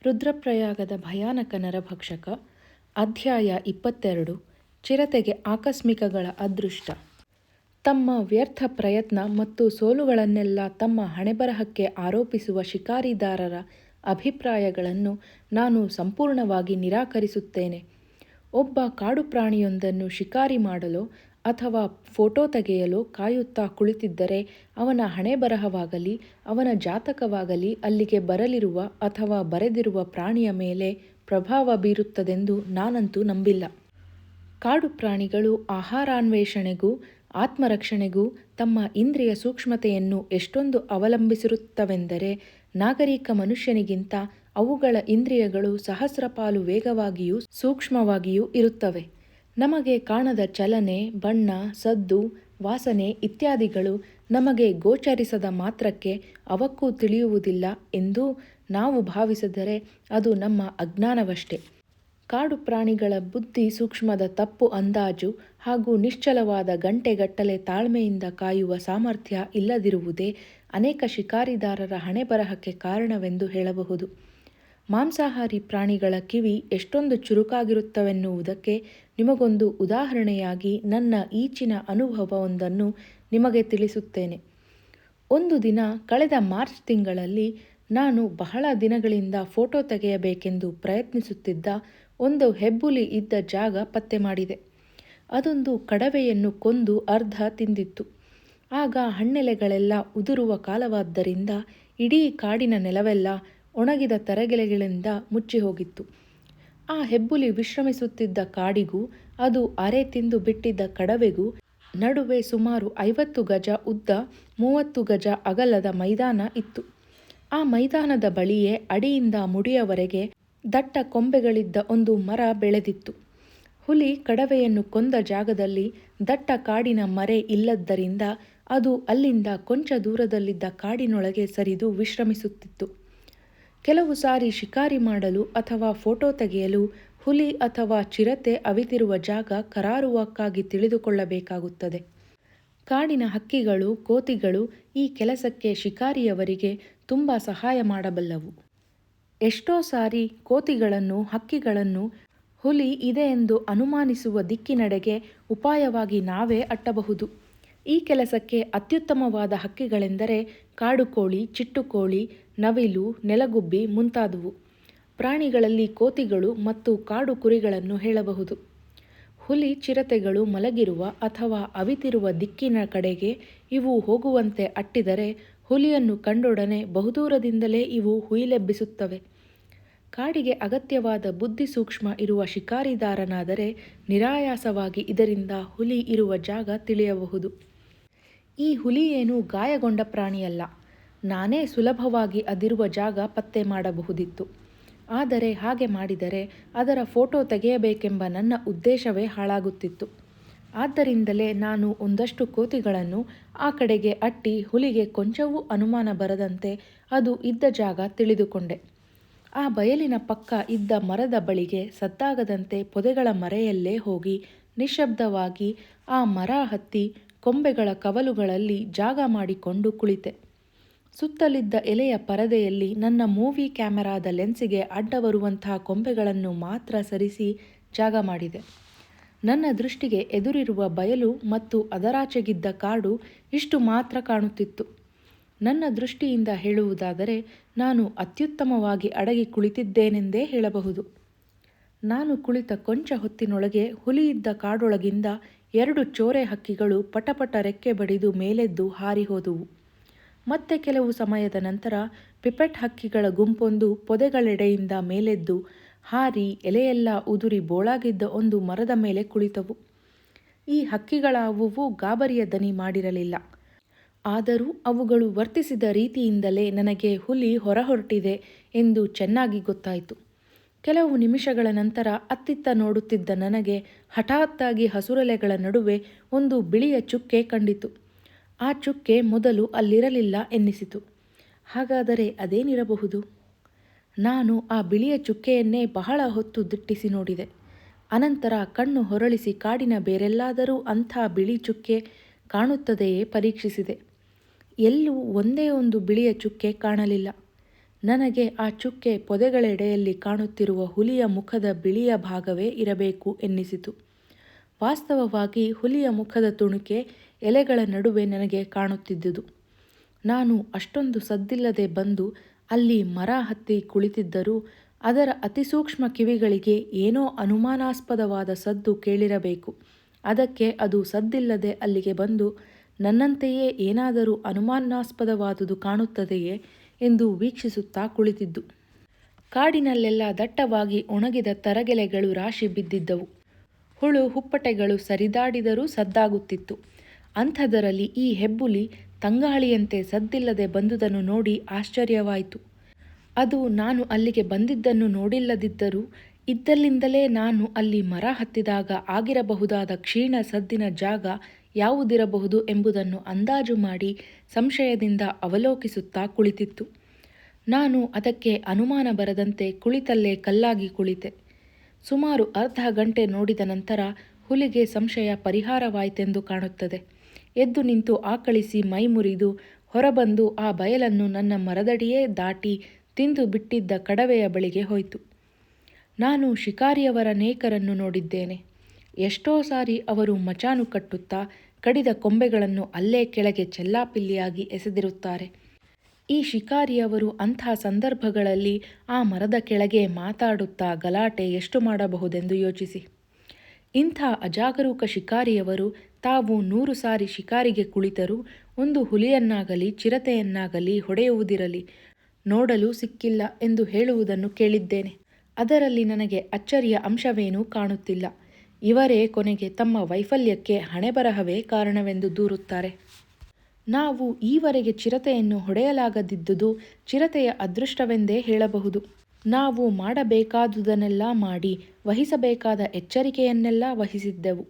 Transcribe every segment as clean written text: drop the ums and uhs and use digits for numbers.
ರುದ್ರಪ್ರಯಾಗದ ಭಯಾನಕ ನರಭಕ್ಷಕ. ಅಧ್ಯಾಯ 22. ಚಿರತೆಗೆ ಆಕಸ್ಮಿಕಗಳ ಅದೃಷ್ಟ. ತಮ್ಮ ವ್ಯರ್ಥ ಪ್ರಯತ್ನ ಮತ್ತು ಸೋಲುಗಳನ್ನೆಲ್ಲ ತಮ್ಮ ಹಣೆಬರಹಕ್ಕೆ ಆರೋಪಿಸುವ ಶಿಕಾರಿದಾರರ ಅಭಿಪ್ರಾಯಗಳನ್ನು ನಾನು ಸಂಪೂರ್ಣವಾಗಿ ನಿರಾಕರಿಸುತ್ತೇನೆ. ಒಬ್ಬ ಕಾಡುಪ್ರಾಣಿಯೊಂದನ್ನು ಶಿಕಾರಿ ಮಾಡಲು ಅಥವಾ ಫೋಟೋ ತೆಗೆಯಲು ಕಾಯುತ್ತಾ ಕುಳಿತಿದ್ದರೆ ಅವನ ಹಣೆಬರಹವಾಗಲಿ ಅವನ ಜಾತಕವಾಗಲಿ ಅಲ್ಲಿಗೆ ಬರಲಿರುವ ಅಥವಾ ಬರೆದಿರುವ ಪ್ರಾಣಿಯ ಮೇಲೆ ಪ್ರಭಾವ ಬೀರುತ್ತದೆಂದು ನಾನಂತೂ ನಂಬಿಲ್ಲ. ಕಾಡು ಪ್ರಾಣಿಗಳು ಆಹಾರಾನ್ವೇಷಣೆಗೂ ಆತ್ಮರಕ್ಷಣೆಗೂ ತಮ್ಮ ಇಂದ್ರಿಯ ಸೂಕ್ಷ್ಮತೆಯನ್ನು ಎಷ್ಟೊಂದು ಅವಲಂಬಿಸಿರುತ್ತವೆಂದರೆ ನಾಗರಿಕ ಮನುಷ್ಯನಿಗಿಂತ ಅವುಗಳ ಇಂದ್ರಿಯಗಳು ಸಹಸ್ರಪಾಲು ವೇಗವಾಗಿಯೂ ಸೂಕ್ಷ್ಮವಾಗಿಯೂ ಇರುತ್ತವೆ. ನಮಗೆ ಕಾಣದ ಚಲನೆ, ಬಣ್ಣ, ಸದ್ದು, ವಾಸನೆ ಇತ್ಯಾದಿಗಳು ನಮಗೆ ಗೋಚರಿಸದ ಮಾತ್ರಕ್ಕೆ ಅವಕ್ಕೂ ತಿಳಿಯುವುದಿಲ್ಲ ಎಂದು ನಾವು ಭಾವಿಸಿದರೆ ಅದು ನಮ್ಮ ಅಜ್ಞಾನವಷ್ಟೇ. ಕಾಡು ಪ್ರಾಣಿಗಳ ಬುದ್ಧಿ ಸೂಕ್ಷ್ಮದ ತಪ್ಪು ಅಂದಾಜು ಹಾಗೂ ನಿಶ್ಚಲವಾದ ಗಂಟೆಗಟ್ಟಲೆ ತಾಳ್ಮೆಯಿಂದ ಕಾಯುವ ಸಾಮರ್ಥ್ಯ ಇಲ್ಲದಿರುವುದೇ ಅನೇಕ ಶಿಕಾರಿದಾರರ ಹಣೆಬರಹಕ್ಕೆ ಕಾರಣವೆಂದು ಹೇಳಬಹುದು. ಮಾಂಸಾಹಾರಿ ಪ್ರಾಣಿಗಳ ಕಿವಿ ಎಷ್ಟೊಂದು ಚುರುಕಾಗಿರುತ್ತವೆನ್ನುವುದಕ್ಕೆ ನಿಮಗೊಂದು ಉದಾಹರಣೆಯಾಗಿ ನನ್ನ ಈಚಿನ ಅನುಭವವೊಂದನ್ನು ನಿಮಗೆ ತಿಳಿಸುತ್ತೇನೆ. ಒಂದು ದಿನ ಕಳೆದ ಮಾರ್ಚ್ ತಿಂಗಳಲ್ಲಿ ನಾನು ಬಹಳ ದಿನಗಳಿಂದ ಫೋಟೋ ತೆಗೆಯಬೇಕೆಂದು ಪ್ರಯತ್ನಿಸುತ್ತಿದ್ದ ಒಂದು ಹೆಬ್ಬುಲಿ ಇದ್ದ ಜಾಗ ಪತ್ತೆ ಮಾಡಿದೆ. ಅದೊಂದು ಕಡವೆಯನ್ನು ಕೊಂದು ಅರ್ಧ ತಿಂದಿತ್ತು. ಆಗ ಹಣ್ಣೆಲೆಗಳೆಲ್ಲ ಉದುರುವ ಕಾಲವಾದ್ದರಿಂದ ಇಡೀ ಕಾಡಿನ ನೆಲವೆಲ್ಲ ಒಣಗಿದ ತರಗೆಲೆಗಳಿಂದ ಮುಚ್ಚಿಹೋಗಿತ್ತು. ಆ ಹೆಬ್ಬುಲಿ ವಿಶ್ರಮಿಸುತ್ತಿದ್ದ ಕಾಡಿಗೂ ಅದು ಅರೆ ತಿಂದು ಬಿಟ್ಟಿದ್ದ ಕಡವೆಗೂ ನಡುವೆ ಸುಮಾರು 50 ಗಜ ಉದ್ದ 30 ಗಜ ಅಗಲದ ಮೈದಾನ ಇತ್ತು. ಆ ಮೈದಾನದ ಬಳಿಯೇ ಅಡಿಯಿಂದ ಮುಡಿಯವರೆಗೆ ದಟ್ಟ ಕೊಂಬೆಗಳಿದ್ದ ಒಂದು ಮರ ಬೆಳೆದಿತ್ತು. ಹುಲಿ ಕಡವೆಯನ್ನು ಕೊಂದ ಜಾಗದಲ್ಲಿ ದಟ್ಟ ಕಾಡಿನ ಮರೆ ಇಲ್ಲದ್ದರಿಂದ ಅದು ಅಲ್ಲಿಂದ ಕೊಂಚ ದೂರದಲ್ಲಿದ್ದ ಕಾಡಿನೊಳಗೆ ಸರಿದು ವಿಶ್ರಮಿಸುತ್ತಿತ್ತು. ಕೆಲವು ಸಾರಿ ಶಿಕಾರಿ ಮಾಡಲು ಅಥವಾ ಫೋಟೋ ತೆಗೆಯಲು ಹುಲಿ ಅಥವಾ ಚಿರತೆ ಅವಿತಿರುವ ಜಾಗ ಕರಾರುವಕ್ಕಾಗಿ ತಿಳಿದುಕೊಳ್ಳಬೇಕಾಗುತ್ತದೆ. ಕಾಡಿನ ಹಕ್ಕಿಗಳು, ಕೋತಿಗಳು ಈ ಕೆಲಸಕ್ಕೆ ಶಿಕಾರಿಯವರಿಗೆ ತುಂಬ ಸಹಾಯ ಮಾಡಬಲ್ಲವು. ಎಷ್ಟೋ ಸಾರಿ ಕೋತಿಗಳನ್ನು, ಹಕ್ಕಿಗಳನ್ನು ಹುಲಿ ಇದೆ ಎಂದು ಅನುಮಾನಿಸುವ ದಿಕ್ಕಿನೆಡೆಗೆ ಉಪಾಯವಾಗಿ ನಾವೇ ಅಟ್ಟಬಹುದು. ಈ ಕೆಲಸಕ್ಕೆ ಅತ್ಯುತ್ತಮವಾದ ಹಕ್ಕಿಗಳೆಂದರೆ ಕಾಡುಕೋಳಿ, ಚಿಟ್ಟುಕೋಳಿ, ನವಿಲು, ನೆಲಗುಬ್ಬಿ ಮುಂತಾದವು. ಪ್ರಾಣಿಗಳಲ್ಲಿ ಕೋತಿಗಳು ಮತ್ತು ಕಾಡು ಕುರಿಗಳನ್ನು ಹೇಳಬಹುದು. ಹುಲಿ, ಚಿರತೆಗಳು ಮಲಗಿರುವ ಅಥವಾ ಅವಿತಿರುವ ದಿಕ್ಕಿನ ಕಡೆಗೆ ಇವು ಹೋಗುವಂತೆ ಅಟ್ಟಿದರೆ ಹುಲಿಯನ್ನು ಕಂಡೊಡನೆ ಬಹುದೂರದಿಂದಲೇ ಇವು ಹುಯಿಲೆಬ್ಬಿಸುತ್ತವೆ. ಕಾಡಿಗೆ ಅಗತ್ಯವಾದ ಬುದ್ಧಿ ಸೂಕ್ಷ್ಮ ಇರುವ ಶಿಕಾರಿದಾರನಾದರೆ ನಿರಾಯಾಸವಾಗಿ ಇದರಿಂದ ಹುಲಿ ಇರುವ ಜಾಗ ತಿಳಿಯಬಹುದು. ಈ ಹುಲಿಯೇನೂ ಗಾಯಗೊಂಡ ಪ್ರಾಣಿಯಲ್ಲ. ನಾನೇ ಸುಲಭವಾಗಿ ಅದಿರುವ ಜಾಗ ಪತ್ತೆ ಮಾಡಬಹುದಿತ್ತು. ಆದರೆ ಹಾಗೆ ಮಾಡಿದರೆ ಅದರ ಫೋಟೋ ತೆಗೆಯಬೇಕೆಂಬ ನನ್ನ ಉದ್ದೇಶವೇ ಹಾಳಾಗುತ್ತಿತ್ತು. ಆದ್ದರಿಂದಲೇ ನಾನು ಒಂದಷ್ಟು ಕೋತಿಗಳನ್ನು ಆ ಕಡೆಗೆ ಅಟ್ಟಿ ಹುಲಿಗೆ ಕೊಂಚವೂ ಅನುಮಾನ ಬರದಂತೆ ಅದು ಇದ್ದ ಜಾಗ ತಿಳಿದುಕೊಂಡೆ. ಆ ಬಯಲಿನ ಪಕ್ಕ ಇದ್ದ ಮರದ ಬಳಿಗೆ ಸದ್ದಾಗದಂತೆ ಪೊದೆಗಳ ಮರೆಯಲ್ಲೇ ಹೋಗಿ ನಿಶ್ಶಬ್ದವಾಗಿ ಆ ಮರ ಹತ್ತಿ ಕೊಂಬೆಗಳ ಕವಲುಗಳಲ್ಲಿ ಜಾಗ ಮಾಡಿಕೊಂಡು ಕುಳಿತೆ. ಸುತ್ತಲಿದ್ದ ಎಲೆಯ ಪರದೆಯಲ್ಲಿ ನನ್ನ ಮೂವಿ ಕ್ಯಾಮೆರಾದ ಲೆನ್ಸಿಗೆ ಅಡ್ಡ ಬರುವಂತಹ ಕೊಂಬೆಗಳನ್ನು ಮಾತ್ರ ಸರಿಸಿ ಜಾಗ ಮಾಡಿದೆ. ನನ್ನ ದೃಷ್ಟಿಗೆ ಎದುರಿರುವ ಬಯಲು ಮತ್ತು ಅದರಾಚೆಗಿದ್ದ ಕಾಡು ಇಷ್ಟು ಮಾತ್ರ ಕಾಣುತ್ತಿತ್ತು. ನನ್ನ ದೃಷ್ಟಿಯಿಂದ ಹೇಳುವುದಾದರೆ ನಾನು ಅತ್ಯುತ್ತಮವಾಗಿ ಅಡಗಿ ಕುಳಿತಿದ್ದೇನೆಂದೇ ಹೇಳಬಹುದು. ನಾನು ಕುಳಿತ ಕೊಂಚ ಹೊತ್ತಿನೊಳಗೆ ಹುಲಿಯಿದ್ದ ಕಾಡೊಳಗಿಂದ 2 ಚೋರೆ ಹಕ್ಕಿಗಳು ಪಟಪಟ ರೆಕ್ಕೆ ಬಡಿದು ಮೇಲೆದ್ದು ಹಾರಿಹೋದುವು. ಮತ್ತೆ ಕೆಲವು ಸಮಯದ ನಂತರ ಪಿಪೆಟ್ ಹಕ್ಕಿಗಳ ಗುಂಪೊಂದು ಪೊದೆಗಳೆಡೆಯಿಂದ ಮೇಲೆದ್ದು ಹಾರಿ ಎಲೆಯೆಲ್ಲ ಉದುರಿ ಬೋಳಾಗಿದ್ದ ಒಂದು ಮರದ ಮೇಲೆ ಕುಳಿತವು. ಈ ಹಕ್ಕಿಗಳಾವುವೂ ಗಾಬರಿಯ ದನಿ ಮಾಡಿರಲಿಲ್ಲ. ಆದರೂ ಅವುಗಳು ವರ್ತಿಸಿದ ರೀತಿಯಿಂದಲೇ ನನಗೆ ಹುಲಿ ಹೊರಹೊರಟಿದೆ ಎಂದು ಚೆನ್ನಾಗಿ ಗೊತ್ತಾಯಿತು. ಕೆಲವು ನಿಮಿಷಗಳ ನಂತರ ಅತ್ತಿತ್ತ ನೋಡುತ್ತಿದ್ದ ನನಗೆ ಹಠಾತ್ತಾಗಿ ಹಸುರೆಲೆಗಳ ನಡುವೆ ಒಂದು ಬಿಳಿಯ ಚುಕ್ಕೆ ಕಂಡಿತು. ಆ ಚುಕ್ಕೆ ಮೊದಲು ಅಲ್ಲಿರಲಿಲ್ಲ ಎನ್ನಿಸಿತು. ಹಾಗಾದರೆ ಅದೇನಿರಬಹುದು? ನಾನು ಆ ಬಿಳಿಯ ಚುಕ್ಕೆಯನ್ನೇ ಬಹಳ ಹೊತ್ತು ದಿಟ್ಟಿಸಿ ನೋಡಿದೆ. ಅನಂತರ ಕಣ್ಣು ಹೊರಳಿಸಿ ಕಾಡಿನ ಬೇರೆಲ್ಲಾದರೂ ಅಂಥ ಬಿಳಿ ಚುಕ್ಕೆ ಕಾಣುತ್ತದೆಯೇ ಪರೀಕ್ಷಿಸಿದೆ. ಎಲ್ಲೂ ಒಂದೇ ಒಂದು ಬಿಳಿಯ ಚುಕ್ಕೆ ಕಾಣಲಿಲ್ಲ. ನನಗೆ ಆ ಚುಕ್ಕೆ ಪೊದೆಗಳೆಡೆಯಲ್ಲಿ ಕಾಣುತ್ತಿರುವ ಹುಲಿಯ ಮುಖದ ಬಿಳಿಯ ಭಾಗವೇ ಇರಬೇಕು ಎನ್ನಿಸಿತು. ವಾಸ್ತವವಾಗಿ ಹುಲಿಯ ಮುಖದ ತುಣುಕೆ ಎಲೆಗಳ ನಡುವೆ ನನಗೆ ಕಾಣುತ್ತಿದ್ದುದು. ನಾನು ಅಷ್ಟೊಂದು ಸದ್ದಿಲ್ಲದೆ ಬಂದು ಅಲ್ಲಿ ಮರ ಹತ್ತಿ ಕುಳಿತಿದ್ದರೂ ಅದರ ಅತಿಸೂಕ್ಷ್ಮ ಕಿವಿಗಳಿಗೆ ಏನೋ ಅನುಮಾನಾಸ್ಪದವಾದ ಸದ್ದು ಕೇಳಿರಬೇಕು. ಅದಕ್ಕೆ ಅದು ಸದ್ದಿಲ್ಲದೆ ಅಲ್ಲಿಗೆ ಬಂದು ನನ್ನಂತೆಯೇ ಏನಾದರೂ ಅನುಮಾನಾಸ್ಪದವಾದುದು ಕಾಣುತ್ತದೆಯೇ ಎಂದು ವೀಕ್ಷಿಸುತ್ತಾ ಕುಳಿತಿದ್ದು. ಕಾಡಿನಲ್ಲೆಲ್ಲ ದಟ್ಟವಾಗಿ ಒಣಗಿದ ತರಗೆಲೆಗಳು ರಾಶಿ ಬಿದ್ದಿದ್ದವು. ಹುಳು ಹುಪ್ಪಟೆಗಳು ಸರಿದಾಡಿದರೂ ಸದ್ದಾಗುತ್ತಿತ್ತು. ಅಂಥದರಲ್ಲಿ ಈ ಹೆಬ್ಬುಲಿ ತಂಗಾಳಿಯಂತೆ ಸದ್ದಿಲ್ಲದೆ ಬಂದುದನ್ನು ನೋಡಿ ಆಶ್ಚರ್ಯವಾಯಿತು. ಅದು ನಾನು ಅಲ್ಲಿಗೆ ಬಂದಿದ್ದನ್ನು ನೋಡಿಲ್ಲದಿದ್ದರೂ ಇದ್ದಲ್ಲಿಂದಲೇ ನಾನು ಅಲ್ಲಿ ಮರ ಹತ್ತಿದಾಗ ಆಗಿರಬಹುದಾದ ಕ್ಷೀಣ ಸದ್ದಿನ ಜಾಗ ಯಾವುದಿರಬಹುದು ಎಂಬುದನ್ನು ಅಂದಾಜು ಮಾಡಿ ಸಂಶಯದಿಂದ ಅವಲೋಕಿಸುತ್ತಾ ಕುಳಿತಿತ್ತು. ನಾನು ಅದಕ್ಕೆ ಅನುಮಾನ ಬರದಂತೆ ಕುಳಿತಲ್ಲೇ ಕಲ್ಲಾಗಿ ಕುಳಿತೆ. ಸುಮಾರು ಅರ್ಧ ಗಂಟೆ ನೋಡಿದ ನಂತರ ಹುಲಿಗೆ ಸಂಶಯ ಪರಿಹಾರವಾಯಿತೆಂದು ಕಾಣುತ್ತದೆ. ಎದ್ದು ನಿಂತು ಆಕಳಿಸಿ ಮೈ ಮುರಿದು ಹೊರಬಂದು ಆ ಬಯಲನ್ನು ನನ್ನ ಮರದಡಿಯೇ ದಾಟಿ ತಿಂದು ಬಿಟ್ಟಿದ್ದ ಕಡವೆಯ ಬಳಿಗೆ ಹೋಯಿತು. ನಾನು ಶಿಕಾರಿಯವರ ನೇಕರನ್ನು ನೋಡಿದ್ದೇನೆ. ಎಷ್ಟೋ ಸಾರಿ ಅವರು ಮಚಾನು ಕಟ್ಟುತ್ತಾ ಕಡಿದ ಕೊಂಬೆಗಳನ್ನು ಅಲ್ಲೇ ಕೆಳಗೆ ಚೆಲ್ಲಾಪಿಲ್ಲಿಯಾಗಿ ಎಸೆದಿರುತ್ತಾರೆ. ಈ ಶಿಕಾರಿಯವರು ಅಂಥ ಸಂದರ್ಭಗಳಲ್ಲಿ ಆ ಮರದ ಕೆಳಗೆ ಮಾತಾಡುತ್ತಾ ಗಲಾಟೆ ಎಷ್ಟು ಮಾಡಬಹುದೆಂದು ಯೋಚಿಸಿ. ಇಂಥ ಅಜಾಗರೂಕ ಶಿಕಾರಿಯವರು ತಾವು 100 ಸಾರಿ ಶಿಕಾರಿಗೆ ಕುಳಿತರೂ ಒಂದು ಹುಲಿಯನ್ನಾಗಲಿ ಚಿರತೆಯನ್ನಾಗಲಿ ಹೊಡೆಯುವುದಿರಲಿ ನೋಡಲು ಸಿಕ್ಕಿಲ್ಲ ಎಂದು ಹೇಳುವುದನ್ನು ಕೇಳಿದ್ದೇನೆ. ಅದರಲ್ಲಿ ನನಗೆ ಅಚ್ಚರಿಯ ಅಂಶವೇನೂ ಕಾಣುತ್ತಿಲ್ಲ. ಇವರೇ ಕೊನೆಗೆ ತಮ್ಮ ವೈಫಲ್ಯಕ್ಕೆ ಹಣೆಬರಹವೇ ಕಾರಣವೆಂದು ದೂರುತ್ತಾರೆ. ನಾವು ಈವರೆಗೆ ಚಿರತೆಯನ್ನು ಹೊಡೆಯಲಾಗದಿದ್ದುದು ಚಿರತೆಯ ಅದೃಷ್ಟವೆಂದೇ ಹೇಳಬಹುದು. ನಾವು ಮಾಡಬೇಕಾದುದನ್ನೆಲ್ಲ ಮಾಡಿ ವಹಿಸಬೇಕಾದ ಎಚ್ಚರಿಕೆಯನ್ನೆಲ್ಲ ವಹಿಸಿದ್ದೆವು.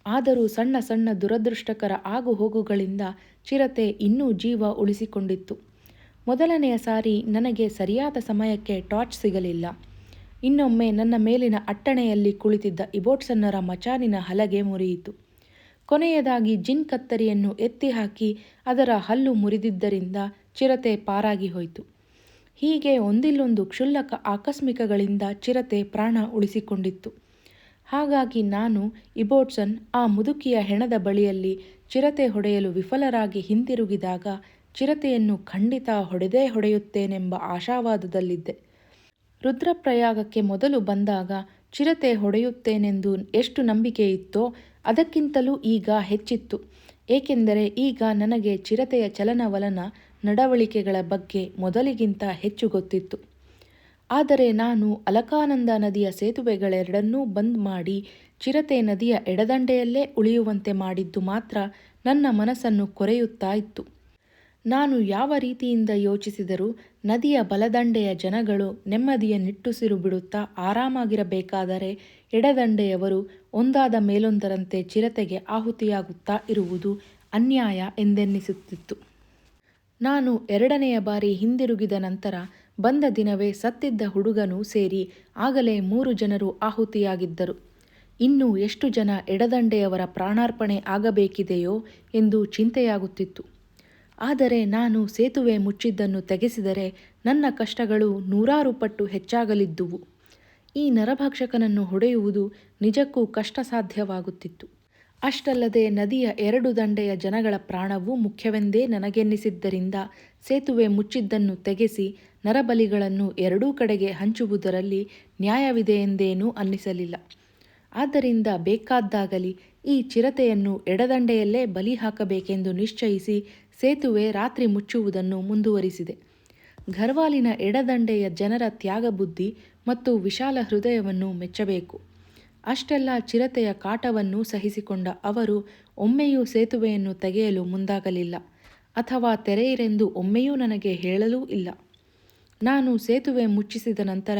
ಆದರೂ ಸಣ್ಣ ಸಣ್ಣ ದುರದೃಷ್ಟಕರ ಆಗುಹೋಗುಗಳಿಂದ ಚಿರತೆ ಇನ್ನೂ ಜೀವ ಉಳಿಸಿಕೊಂಡಿತ್ತು. ಮೊದಲನೆಯ ಸಾರಿ ನನಗೆ ಸರಿಯಾದ ಸಮಯಕ್ಕೆ ಟಾರ್ಚ್ ಸಿಗಲಿಲ್ಲ. ಇನ್ನೊಮ್ಮೆ ನನ್ನ ಮೇಲಿನ ಅಟ್ಟಣೆಯಲ್ಲಿ ಕುಳಿತಿದ್ದ ಇಬೋಟ್ಸನ್ನರ ಮಚಾನಿನ ಹಲಗೆ ಮುರಿಯಿತು. ಕೊನೆಯದಾಗಿ ಜಿನ್ ಕತ್ತರಿಯನ್ನು ಎತ್ತಿ ಹಾಕಿ ಅದರ ಹಲ್ಲು ಮುರಿದಿದ್ದರಿಂದ ಚಿರತೆ ಪಾರಾಗಿ ಹೋಯಿತು. ಹೀಗೆ ಒಂದಿಲ್ಲೊಂದು ಕ್ಷುಲ್ಲಕ ಆಕಸ್ಮಿಕಗಳಿಂದ ಚಿರತೆ ಪ್ರಾಣ ಉಳಿಸಿಕೊಂಡಿತ್ತು. ಹಾಗಾಗಿ ನಾನು ಇಬೋಟ್ಸನ್ ಆ ಮುದುಕಿಯ ಹೆಣದ ಬಳಿಯಲ್ಲಿ ಚಿರತೆ ಹೊಡೆಯಲು ವಿಫಲರಾಗಿ ಹಿಂತಿರುಗಿದಾಗ ಚಿರತೆಯನ್ನು ಖಂಡಿತ ಹೊಡೆದೇ ಹೊಡೆಯುತ್ತೇನೆಂಬ ಆಶಾವಾದದಲ್ಲಿದ್ದೆ. ರುದ್ರಪ್ರಯಾಗಕ್ಕೆ ಮೊದಲು ಬಂದಾಗ ಚಿರತೆ ಹೊಡೆಯುತ್ತೇನೆಂದು ಎಷ್ಟು ನಂಬಿಕೆ ಇತ್ತೋ ಅದಕ್ಕಿಂತಲೂ ಈಗ ಹೆಚ್ಚಿತ್ತು. ಏಕೆಂದರೆ ಈಗ ನನಗೆ ಚಿರತೆಯ ಚಲನವಲನ ನಡವಳಿಕೆಗಳ ಬಗ್ಗೆ ಮೊದಲಿಗಿಂತ ಹೆಚ್ಚು ಗೊತ್ತಿತ್ತು. ಆದರೆ ನಾನು ಅಲಕಾನಂದ ನದಿಯ ಸೇತುವೆಗಳೆರಡನ್ನೂ ಬಂದ್ ಮಾಡಿ ಚಿರತೆ ನದಿಯ ಎಡದಂಡೆಯಲ್ಲೇ ಉಳಿಯುವಂತೆ ಮಾಡಿದ್ದು ಮಾತ್ರ ನನ್ನ ಮನಸ್ಸನ್ನು ಕೊರೆಯುತ್ತಾ ಇತ್ತು. ನಾನು ಯಾವ ರೀತಿಯಿಂದ ಯೋಚಿಸಿದರೂ ನದಿಯ ಬಲದಂಡೆಯ ಜನಗಳು ನೆಮ್ಮದಿಯ ನಿಟ್ಟುಸಿರು ಬಿಡುತ್ತಾ ಆರಾಮಾಗಿರಬೇಕಾದರೆ ಎಡದಂಡೆಯವರು ಒಂದಾದ ಮೇಲೊಂದರಂತೆ ಚಿರತೆಗೆ ಆಹುತಿಯಾಗುತ್ತಾ ಇರುವುದು ಅನ್ಯಾಯ ಎಂದೆನ್ನಿಸುತ್ತಿತ್ತು. ನಾನು 2ನೆಯ ಬಾರಿ ಹಿಂದಿರುಗಿದ ನಂತರ ಬಂದ ದಿನವೇ ಸತ್ತಿದ್ದ ಹುಡುಗನೂ ಸೇರಿ ಆಗಲೇ 3 ಜನರು ಆಹುತಿಯಾಗಿದ್ದರು. ಇನ್ನೂ ಎಷ್ಟು ಜನ ಎಡದಂಡೆಯವರ ಪ್ರಾಣಾರ್ಪಣೆ ಆಗಬೇಕಿದೆಯೋ ಎಂದು ಚಿಂತೆಯಾಗುತ್ತಿತ್ತು. ಆದರೆ ನಾನು ಸೇತುವೆ ಮುಚ್ಚಿದ್ದನ್ನು ತೆಗೆಸಿದರೆ ನನ್ನ ಕಷ್ಟಗಳು 100 ಪಟ್ಟು ಹೆಚ್ಚಾಗಲಿದ್ದುವು. ಈ ನರಭಕ್ಷಕನನ್ನು ಹೊಡೆಯುವುದು ನಿಜಕ್ಕೂ ಕಷ್ಟ ಸಾಧ್ಯವಾಗುತ್ತಿತ್ತು. ಅಷ್ಟಲ್ಲದೆ ನದಿಯ 2 ದಂಡೆಯ ಜನಗಳ ಪ್ರಾಣವೂ ಮುಖ್ಯವೆಂದೇ ನನಗೆನ್ನಿಸಿದ್ದರಿಂದ ಸೇತುವೆ ಮುಚ್ಚಿದ್ದನ್ನು ತೆಗೆಸಿ ನರಬಲಿಗಳನ್ನು 2 ಕಡೆಗೆ ಹಂಚುವುದರಲ್ಲಿ ನ್ಯಾಯವಿದೆಯೆಂದೇನೂ ಅನ್ನಿಸಲಿಲ್ಲ. ಆದ್ದರಿಂದ ಬೇಕಾದ್ದಾಗಲಿ ಈ ಚಿರತೆಯನ್ನು ಎಡದಂಡೆಯಲ್ಲೇ ಬಲಿ ಹಾಕಬೇಕೆಂದು ನಿಶ್ಚಯಿಸಿ ಸೇತುವೆ ರಾತ್ರಿ ಮುಚ್ಚುವುದನ್ನು ಮುಂದುವರಿಸಿದೆ. ಘರ್ವಾಲಿನ ಎಡದಂಡೆಯ ಜನರ ತ್ಯಾಗಬುದ್ಧಿ ಮತ್ತು ವಿಶಾಲ ಹೃದಯವನ್ನು ಮೆಚ್ಚಬೇಕು. ಅಷ್ಟೆಲ್ಲ ಚಿರತೆಯ ಕಾಟವನ್ನು ಸಹಿಸಿಕೊಂಡ ಅವರು ಒಮ್ಮೆಯೂ ಸೇತುವೆಯನ್ನು ತೆಗೆಯಲು ಮುಂದಾಗಲಿಲ್ಲ, ಅಥವಾ ತೆರೆಯಿರೆಂದು ಒಮ್ಮೆಯೂ ನನಗೆ ಹೇಳಲೂ ಇಲ್ಲ. ನಾನು ಸೇತುವೆ ಮುಚ್ಚಿಸಿದ ನಂತರ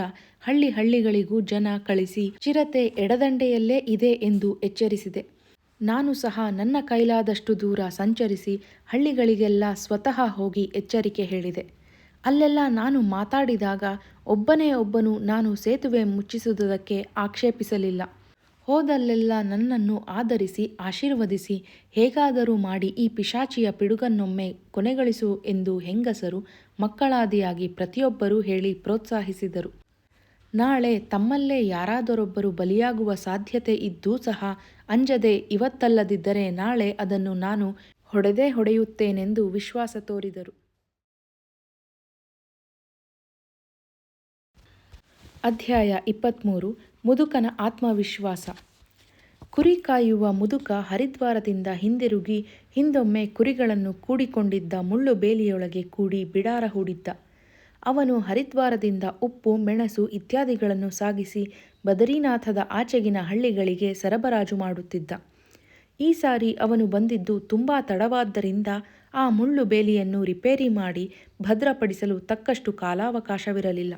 ಹಳ್ಳಿಗಳಿಗೂ ಜನ ಕಳಿಸಿ ಚಿರತೆ ಎಡದಂಡೆಯಲ್ಲೇ ಇದೆ ಎಂದು ಎಚ್ಚರಿಸಿದೆ. ನಾನು ಸಹ ನನ್ನ ಕೈಲಾದಷ್ಟು ದೂರ ಸಂಚರಿಸಿ ಹಳ್ಳಿಗಳಿಗೆಲ್ಲ ಸ್ವತಃ ಹೋಗಿ ಎಚ್ಚರಿಕೆ ಹೇಳಿದೆ. ಅಲ್ಲೆಲ್ಲ ನಾನು ಮಾತಾಡಿದಾಗ ಒಬ್ಬನೇ ಒಬ್ಬನು ನಾನು ಸೇತುವೆ ಮುಚ್ಚಿಸುವುದಕ್ಕೆ ಆಕ್ಷೇಪಿಸಲಿಲ್ಲ. ಹೋದಲ್ಲೆಲ್ಲ ನನ್ನನ್ನು ಆದರಿಸಿ ಆಶೀರ್ವದಿಸಿ ಹೇಗಾದರೂ ಮಾಡಿ ಈ ಪಿಶಾಚಿಯ ಪಿಡುಗನ್ನೊಮ್ಮೆ ಕೊನೆಗಳಿಸು ಎಂದು ಹೆಂಗಸರು ಮಕ್ಕಳಾದಿಯಾಗಿ ಪ್ರತಿಯೊಬ್ಬರೂ ಹೇಳಿ ಪ್ರೋತ್ಸಾಹಿಸಿದರು. ನಾಳೆ ತಮ್ಮಲ್ಲೇ ಯಾರಾದರೊಬ್ಬರು ಬಲಿಯಾಗುವ ಸಾಧ್ಯತೆ ಇದ್ದೂ ಸಹ ಅಂಜದೆ ಇವತ್ತಲ್ಲದಿದ್ದರೆ ನಾಳೆ ಅದನ್ನು ನಾನು ಹೊಡೆದೇ ಹೊಡೆಯುತ್ತೇನೆಂದು ವಿಶ್ವಾಸ ತೋರಿದರು. ಅಧ್ಯಾಯ 23. ಮುದುಕನ ಆತ್ಮವಿಶ್ವಾಸ. ಕುರಿ ಕಾಯುವ ಮುದುಕ ಹರಿದ್ವಾರದಿಂದ ಹಿಂದಿರುಗಿ ಹಿಂದೊಮ್ಮೆ ಕುರಿಗಳನ್ನು ಕೂಡಿಕೊಂಡಿದ್ದ ಮುಳ್ಳು ಬೇಲಿಯೊಳಗೆ ಕೂಡಿ ಬಿಡಾರ ಹೂಡಿದ್ದ. ಅವನು ಹರಿದ್ವಾರದಿಂದ ಉಪ್ಪು, ಮೆಣಸು ಇತ್ಯಾದಿಗಳನ್ನು ಸಾಗಿಸಿ ಬದರೀನಾಥದ ಆಚೆಗಿನ ಹಳ್ಳಿಗಳಿಗೆ ಸರಬರಾಜು ಮಾಡುತ್ತಿದ್ದ. ಈ ಸಾರಿ ಅವನು ಬಂದಿದ್ದು ತುಂಬ ತಡವಾದ್ದರಿಂದ ಆ ಮುಳ್ಳು ಬೇಲಿಯನ್ನು ರಿಪೇರಿ ಮಾಡಿ ಭದ್ರಪಡಿಸಲು ತಕ್ಕಷ್ಟು ಕಾಲಾವಕಾಶವಿರಲಿಲ್ಲ.